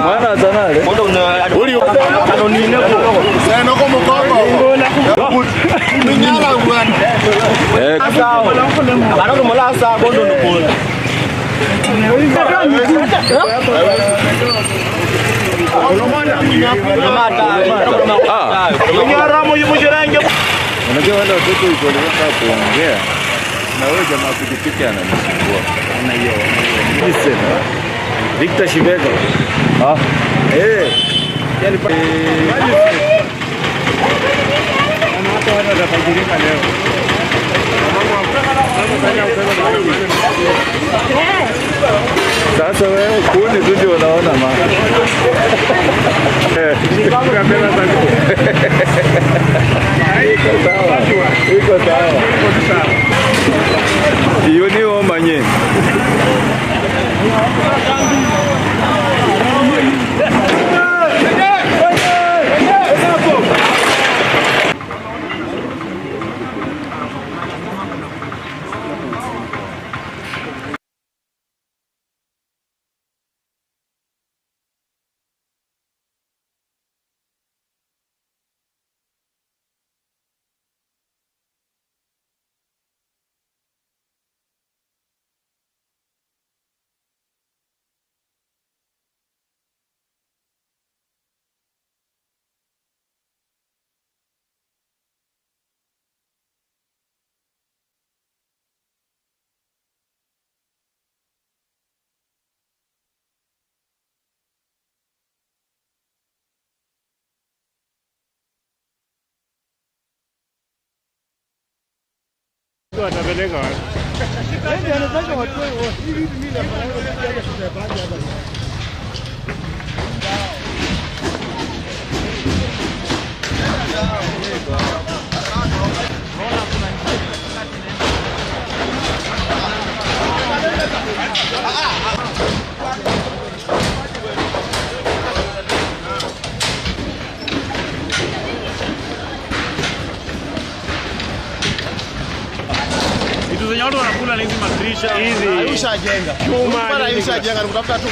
Mana zanale. Uli kanonine ko. Seno ko mukoko. Minyala bwana. Sawa. Abantu molasa kondo nokula. Unajua wale watoto iko wanataka kuongea na wewe jamaa pikipiki ananisumbua. Ana hiyo. Listen. Victor Shibega. Yani hata wana watajirika leo. Sasa wewe kuoni tu ndio unaona mama. Iko sawa. Hiyo ni omanye. Watapeleka wapi? Ndio anataka watu hivi mimi na baba yangu tutapanga hapa. Watu wanakula na hizi madirisha hizi. Ayusha jenga. Para ayusha jenga nikutafuta tu.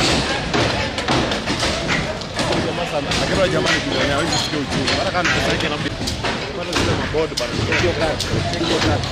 Jamaa sana. Lakini jamani kijana hawezi kusikia uchungu. Hata kama pesa yake inabidi. Bado zile maboard bado. Hiyo kazi. Hiyo kazi.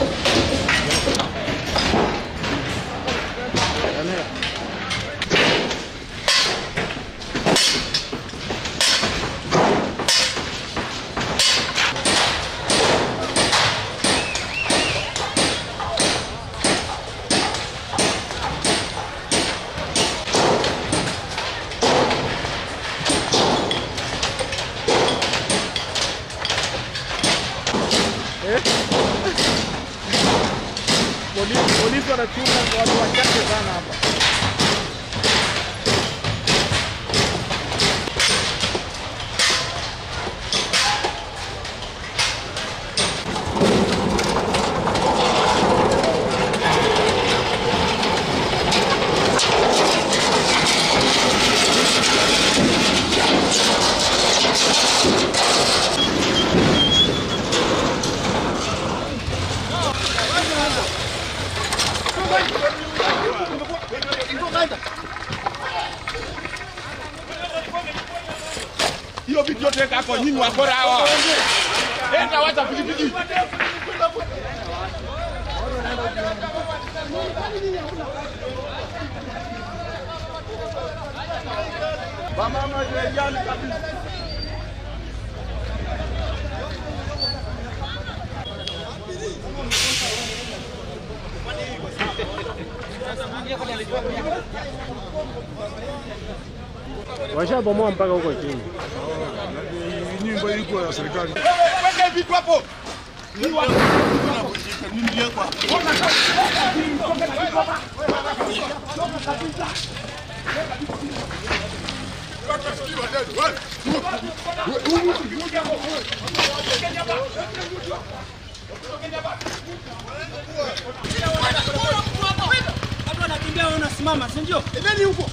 Polisi wanachunga watu wachache sana hapa. Hiyo video teka hapo nyinyi wakora hawa. Enda wacha pikipiki. Mama yeye kabisa. Washabomoa mpaka huko chini. Nyumba iko ya serikali. Weka vitu hapo. Nini kwa? Watu wanakimbia wanasimama, si ndio? Endeni huko.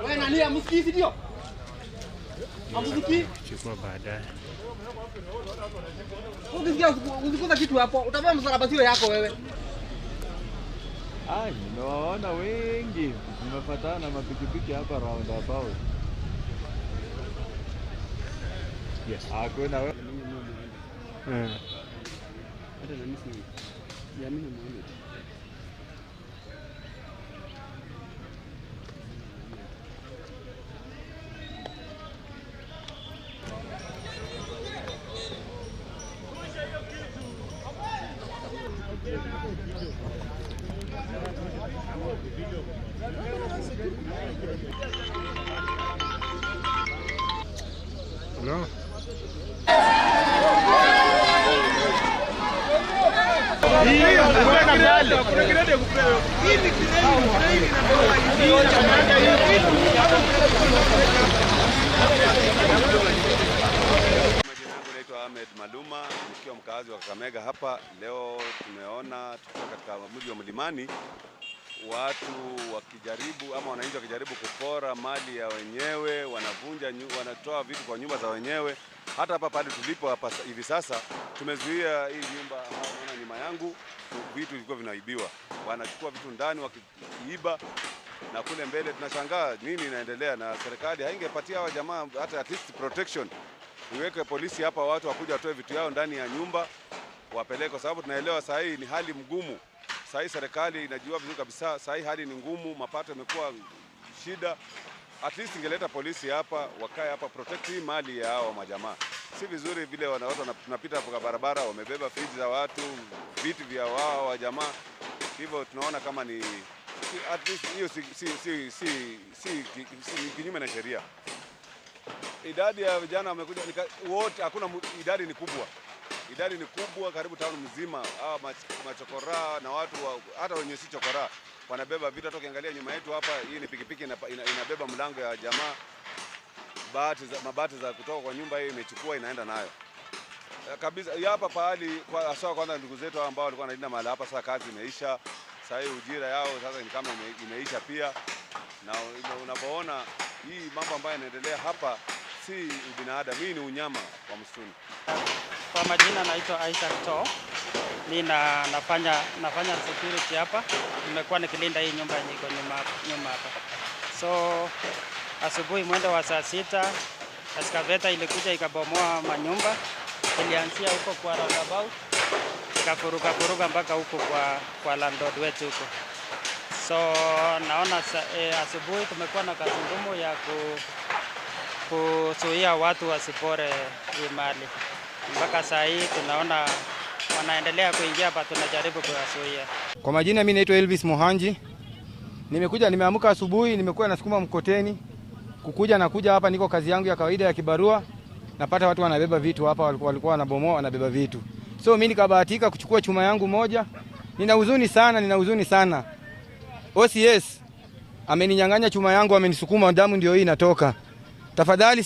Wewe nani amsikii ndio? Amsikii? Chukua baadaye. Ukisikia kitu hapo, utabeba msalaba sio yako wewe. Naona wengi tumefuatana mapikipiki hapa roundabout. Yes. Hakuna wewe. Hata na mimi siamini Muhammad. No. Maluma nikiwa mkazi wa Kakamega hapa. Leo tumeona tukiwa katika mji wa Milimani watu wakijaribu ama wananchi wakijaribu kupora mali ya wenyewe, wanatoa vitu kwa nyumba za wenyewe. Hata hapa pale tulipo hapa hivi sasa tumezuia hii nyumba naona nyuma yangu, vitu vilikuwa vinaibiwa. Wanachukua vitu ndani wakiiba, na kule mbele tunashangaa nini inaendelea, na serikali haingepatia hawa jamaa hata at least protection. Iweke polisi hapa, watu wakuja watoe vitu yao ndani ya nyumba wapeleke, kwa sababu tunaelewa saa hii ni hali mgumu. Saa hii serikali inajua vizuri kabisa saa hii hali ni ngumu, mapato yamekuwa shida. At least ingeleta polisi hapa, wakae hapa protect hii mali ya hao majamaa. Si vizuri vile watu tunapita kwa barabara wamebeba friji za watu, vitu vya wao wa jamaa. Hivyo tunaona kama ni at least hiyo si kinyume na sheria. Idadi ya vijana wamekuja wote, hakuna idadi ni kubwa. Idadi ni kubwa karibu town mzima. Hawa machokora na watu hata wenye si chokora wanabeba vitu. Hata ukiangalia nyuma yetu hapa, hii ni pikipiki inabeba mlango ya jamaa. Mabati za kutoka kwa nyumba hii imechukua inaenda nayo. Kabisa hapa pahali kwa sawa. Kwanza ndugu zetu ambao walikuwa wanalinda mahali hapa, sasa kazi imeisha. Sasa hii ujira yao sasa ni kama imeisha pia. Na unapoona hii mambo ambayo yanaendelea hapa si ubinadamu, hii ni unyama wa msituni. Kwa majina naitwa Isaac To. Mimi nafanya security hapa. Nimekuwa nikilinda hii nyumba yenye iko nyuma hapa. So asubuhi mwendo wa saa 6 excavator ilikuja ikabomoa manyumba. Ilianzia huko kwa roundabout, ikafuruka mpaka huko kwa landlord wetu huko. So naona asubuhi tumekuwa na kazi ngumu ya kuzuia watu wasipore hii mali. Mpaka saa hii tunaona wanaendelea kuingia hapa, tunajaribu kuwazuia. Kwa majina mimi naitwa Elvis Mohanji. Nimeamka asubuhi, nimekuwa nasukuma mkokoteni. Nakuja hapa, niko kazi yangu ya kawaida ya kibarua. Napata watu wanabeba vitu hapa, walikuwa wanabomoa, wanabeba vitu. So mimi nikabahatika kuchukua chuma yangu moja. Nina huzuni sana. OCS ameninyang'anya chuma yangu, amenisukuma, damu ndio hii inatoka. Tafadhali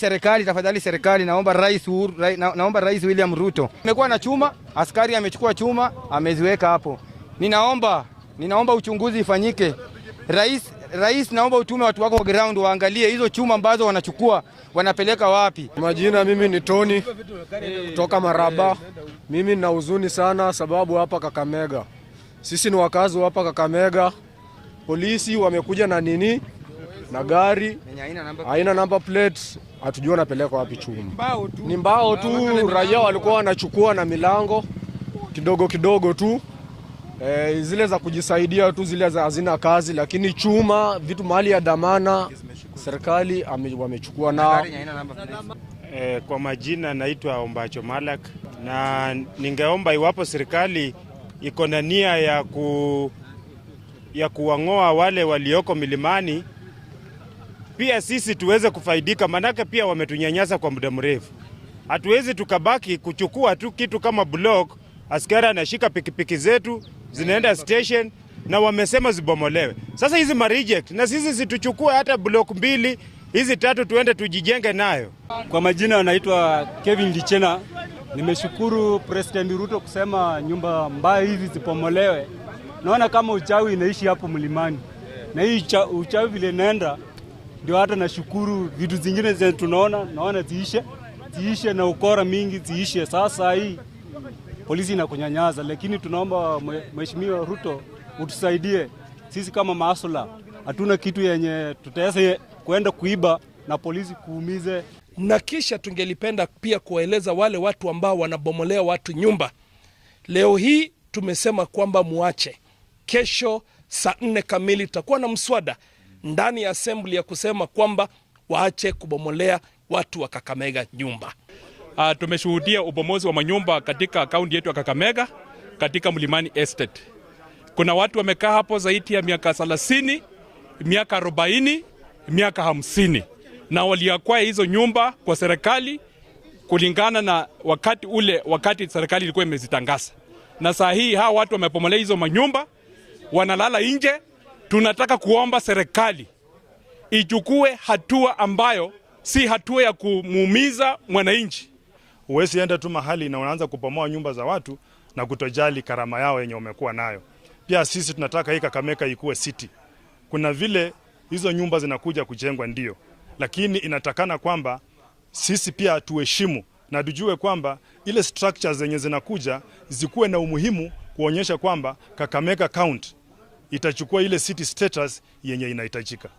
serikali, naomba Rais William Ruto. Nimekuwa na chuma, askari amechukua chuma, ameziweka hapo. Ninaomba uchunguzi ifanyike. Rais, naomba utume watu wako kwa ground waangalie hizo chuma ambazo wanachukua wanapeleka wapi. Majina mimi ni Tony kutoka Maraba. Mimi nina huzuni sana sababu hapa Kakamega, sisi ni wakazi hapa Kakamega. Polisi wamekuja na na gari haina number plates, hatujui wanapeleka wapi chuma. Ni mbao tu, raia walikuwa wanachukua na milango kidogo tu. Zile za kujisaidia tu, zile za hazina kazi, lakini chuma, vitu mali ya dhamana serikali wamechukua. Na Kwa majina naitwa Ombacho Malak, na ningeomba iwapo serikali iko na nia ya kuwang'oa wale walioko milimani, pia sisi tuweze kufaidika, manake pia wametunyanyasa kwa muda mrefu. Hatuwezi tukabaki kuchukua tu kitu kama block, askari anashika pikipiki zetu zinaenda station na wamesema zibomolewe. Sasa hizi ma reject na sisi situchukue hata block 2, hizi 3 tuende tujijenge nayo. Kwa majina anaitwa Kevin Lichena. Nimeshukuru President Ruto kusema nyumba mbaya hizi zipomolewe. Naona kama uchawi inaishi hapo mlimani. Na hii uchawi vile inaenda ndio hata nashukuru vitu zingine zenye naona ziishe na ukora mingi ziishe. Sasa hii polisi inakunyanyaza, lakini tunaomba Mheshimiwa Ruto utusaidie. Sisi kama maasula hatuna kitu yenye tutaweza kwenda kuiba na polisi kuumize. Na kisha tungelipenda pia kuwaeleza wale watu ambao wanabomolea watu nyumba. Leo hii tumesema kwamba muache. Kesho saa 4 kamili tutakuwa na mswada ndani ya assembly ya kusema kwamba waache kubomolea watu wa Kakamega nyumba. Tumeshuhudia ubomozi wa manyumba katika kaunti yetu ya Kakamega, katika Milimani Estate. Kuna watu wamekaa hapo zaidi ya miaka 30, miaka 40, miaka 50. Na waliakwaa hizo nyumba kwa serikali kulingana na wakati serikali ilikuwa imezitangaza. Na saa hii hawa watu wamepomolea hizo manyumba, wanalala nje. Tunataka kuomba serikali ichukue hatua ambayo si hatua ya kumuumiza mwananchi. Huwezi enda tu mahali na unaanza kupomoa nyumba za watu na kutojali karama yao yenye umekuwa nayo. Pia sisi tunataka hii Kakamega ikuwe city. Kuna vile hizo nyumba zinakuja kujengwa ndio, lakini inatakana kwamba sisi pia tuheshimu na tujue kwamba ile structures zenye zinakuja zikuwe na umuhimu kuonyesha kwamba Kakamega County itachukua ile city status yenye inahitajika.